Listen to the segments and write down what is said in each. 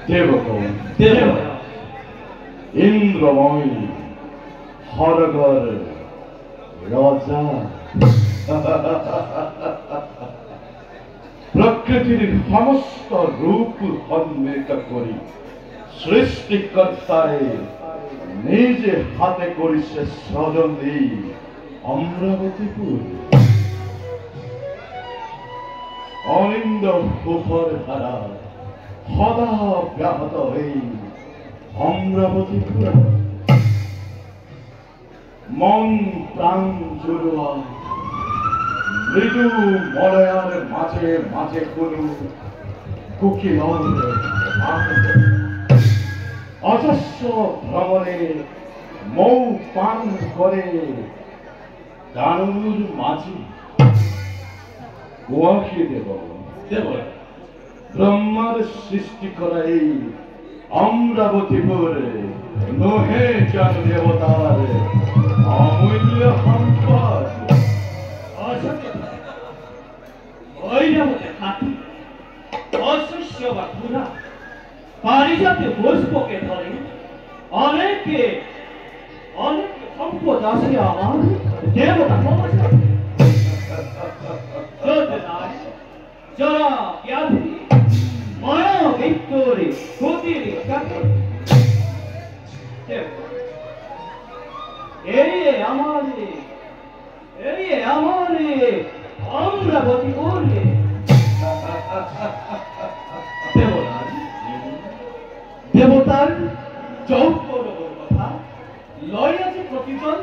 দেবগণ দেবতা ইন্দ্রময় হরগর রাজা প্রকৃতির সমস্ত রূপ সন্মিলিত করি সৃষ্টিকর্তায় নিজে হাতে করিছে সৃজন এই অমরাবতীপুর অনিন্দ উপর ধারা সদা ব্যাহত এই অমরাবতীপুর মন প্রাণ জুড়ুয়া মৃদু মলয়ার মাঝে মাঝে কোনো কুকিল অজস্র ভ্রমণে মৌ পান করে দানুর মাঝি গোয়াকে দেব ব্রহ্মার সৃষ্টি করা এই অমরাবতীপুর নহে চান দেবতার অমূল্য সম্পদ ঐরাবতে হাতি অশস্য বা ঘোড়া পারিজাতে পুষ্পকে ধরে অনেকে সম্পদ আছে আমার দেবতা যারা ব্যাধি মায়া ভিক্টোরে গতির কাকে এই আমারে অমরাবতী বললে দেবতার চৌপর কথা লয়া যে প্রতিজন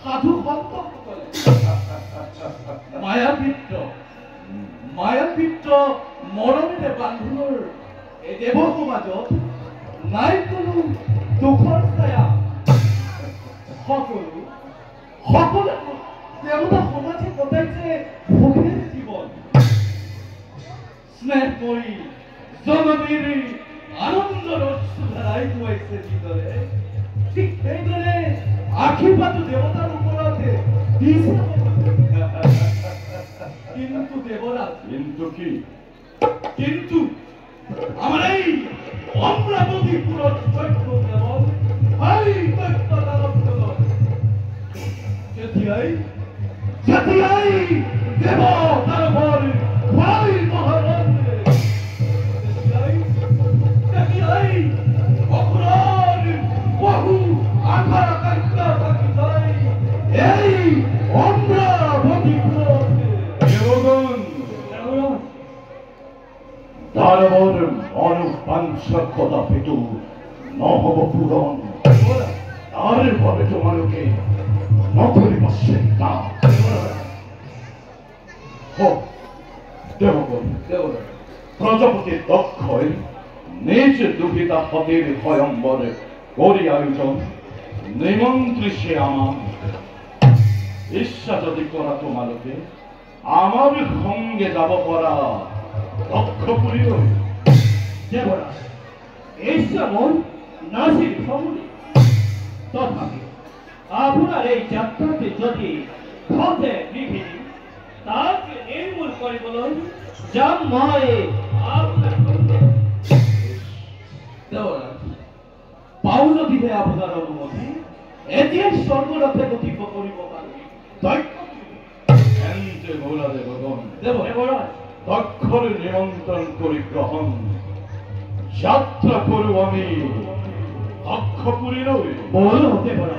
সাধু ভক্ত মায়াপিত্র মরণে বান্ধুর এই দেব সমাজত নাই কোনো দুখৰ ছায়া সকলো দেৱতা সমাজে কটাইছে সুখেৰ জীৱন স্নেহ কৰি জননীৰ আনন্দৰ অশ্ৰুধাৰাই খুৱাইছে যিদৰে ঠিক সেইদৰে আশীৰ্বাদো দেৱতাৰ ওপৰত দিছে কিন্তু দেৱৰাজ কিন্তু আমার এই অমরাবতীপুরত সত্য কেবল ভাই সত্য দানব যেতিয়াই দেব তারপর ভাই মহারাজ যেতিয়াই অপরাধ বহু আঘাত কাট্য থাকি যায় এই অমরাবতীপুরত দেবগণ দানবর অনুবাঞ্ছা কদাপিত নহব পূরণ তারপরে তোমাকে নকরি বসছেন না দেবগণ প্রজাপতি দক্ষই নিজ দুহিতা হতের ভয়ম্বরে করি আয়োজন নিমন্ত্রিসে আমার ইচ্ছা যদি করা তোমালোকে আমার সঙ্গে যাব পরা দক্ষপুরী দেবরাজ এই সময় নাসির ভ্রমণে তথাপি আপনার এই যাত্রাতে যদি পথে বিঘ্ন তাকে নির্মূল করিবলৈ যাম মই আপনার দেবরাজ পাও যদিহে আপোনাৰ অনুমতি এতিয়াই স্বৰ্গৰথে গতিব কৰিব পাৰি দেবগণ দক্ষর নিমন্ত্রণ করি গ্রহণ যাত্রা করু আমি দক্ষপুরী নই বল হতে পারা